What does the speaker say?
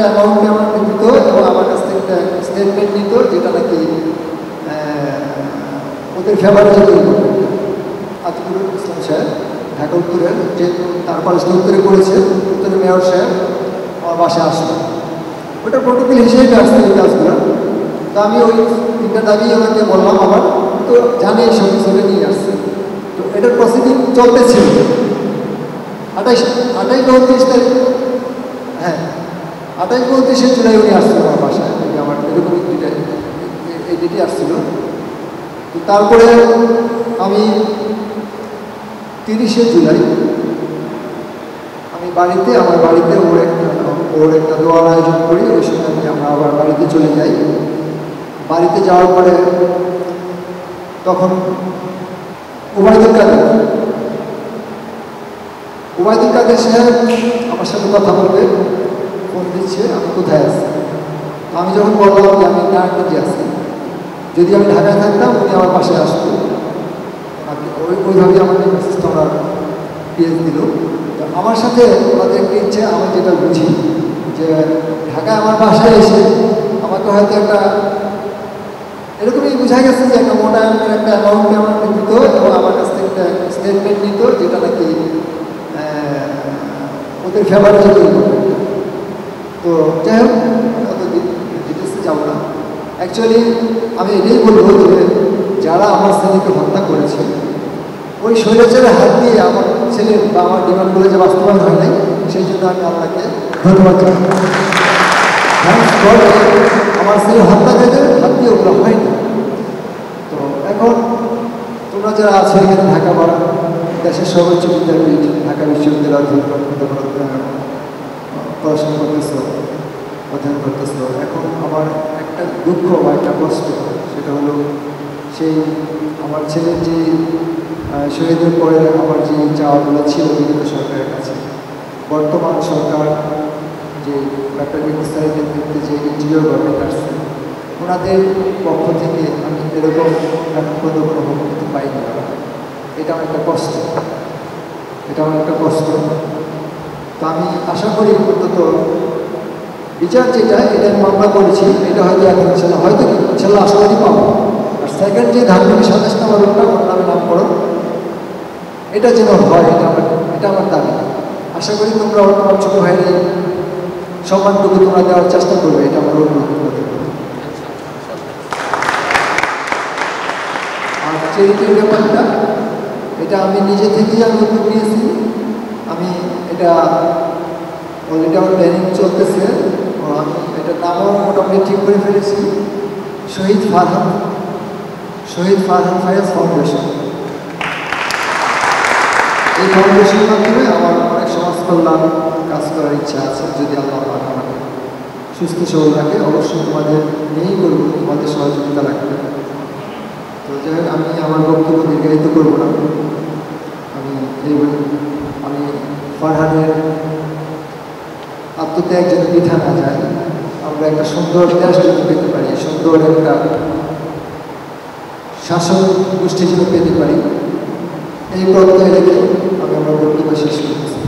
একটা অ্যামাউন্ট আমাকে দিত এবং আমার কাছ থেকে একটা স্টেটমেন্ট নিত, যেটা নাকি ওদের ফেভারে যেত। আতিকুল ইসলাম সাহেব ঢাকা উত্তরের, যেহেতু তার কলেজটা উত্তরে করেছে, উত্তরের মেয়র সাহেব আমার বাসায় আসলো। ওটা প্রোটোকল হিসেবে আসছে এই কাজগুলো। তো আমি ওই 3টা দাবি আমাকে বললাম, আমার তো জানি এই সব কিছু নিয়ে আসছে। তো এটার প্রসিডিং চলতেছিল 28-29 তারিখ, হ্যাঁ 28-29 জুলাই উনি আসছিল আমার বাসায়, আমার এরকম এই ডেটে আসছিল। তো তারপরে আমি 30 জুলাই আমি বাড়িতে, আমার বাড়িতে ওর একটা দোয়ার আয়োজন করি। ওই সময় আমরা আবার বাড়িতে চলে যাই। বাড়িতে যাওয়ার পরে তখন ওবায়দুল কাদের সাহেব আমার সাথে কথা বলবে, ফোন দিচ্ছে আমি কোথায় আছি। আমি যখন বললাম যে আমি নারায়ণগঞ্জে আছি, যদি আমি ঢাকায় থাকতাম উনি আমার পাশে আসতো। ওইভাবে আমাকে মেসেজটা ওরা পেজ দিল। তো আমার সাথে ওনাদেরকে ইচ্ছে, আমি যেটা বুঝি যে ঢাকায় আমার বাসায় এসে আমাকে হয়তো একটা এরকমই বোঝা গেছে যে একটা মোটা একটা অ্যামাউন্ট আমাকে দিত এবং আমার কাছ থেকে একটা স্টেটমেন্ট নিত, যেটা নাকি ওদের ফেভারে যেত। তো যাই হোক, অত ডিটেলসে যাবো না। অ্যাকচুয়ালি আমি এটাই বলবো যে যারা আমার ছেলেকে হত্যা করেছে, ওই স্বৈরাচারের হাত দিয়ে আমার ছেলে বা আমার ডিমান্ডগুলো যে বাস্তবায়ন হয় নাই, সেই জন্য আমি আপনাকে ধন্যবাদ জানাই। আমার ছেলে হত্যাকারীদের হাত দিয়ে ওগুলো হয়নি। তো এখন তোমরা যারা আছে এখানে ঢাকা বা দেশের সর্বোচ্চ বিদ্যাপীঠ ঢাকা বিশ্ববিদ্যালয় পড়াশোনা করতেছ, অধ্যয়ন করতেছ, এখন আমার একটা দুঃখ বা একটা কষ্ট, সেটা হলো সেই আমার ছেলের যে শহীদের পরে আমার যে চাওয়াগুলো ছিল বিগত সরকারের কাছে, বর্তমান সরকার যে ডক্টর ইউনূস স্যারের নেতৃত্বে যে এনজিও গভর্নমেন্ট আসছে, ওনাদের পক্ষ থেকে আমি এরকম এখন কোনো করতে পাইনি। এটা আমার একটা কষ্ট, এটা আমার একটা কষ্ট। তো আমি আশা করি অন্তত বিচার যেটা, এটা আমি মামলা করেছি, এটা হয়তো এখন হয়তো ইনশাল্লাহ আশাবাদী পাবো। আর সেকেন্ড যে ধার্মিক 27 নম্বর ওর নামে নামকরণ, এটা যেন হয়, এটা আমার দাবি। আশা করি তোমরা তোমার ছোটো ভাইয়ের সম্মানটুকু তোমরা দেওয়ার চেষ্টা করবে, এটা আমার অনুরোধ। আর চ্যারিটির ব্যাপারটা, এটা আমি নিজে থেকেই আমি উদ্যোগ নিয়েছি। আমি এটা অলরেডি আমার প্ল্যানিং চলতেছে। আমি এটার নামও মোটামুটি ঠিক করে ফেলেছি, শহীদ ফারহান ফায়াজ ফাউন্ডেশন। এই ফাউন্ডেশনের মাধ্যমে আমার অনেক সমাজ কল্যাণ কাজ করার ইচ্ছা আছে। যদি আল্লাহ আমাকে সুস্থ সবল রাখে, অবশ্যই তোমাদের নিয়েই করবো, তোমাদের সহযোগিতা রাখবে। তো যাই হোক, আমি আমার বক্তব্য দীর্ঘায়িত করবো না। আমি ফারহানের আত্মত্যাগ যেন বৃথা না যায়, আমরা একটা সুন্দর দেশ যেন পেতে পারি, সুন্দর একটা শাসন গোষ্ঠী যেন পেতে পারি, এই প্রত্যয় রেখে আমি আমার বক্তব্য শেষ করতেছি।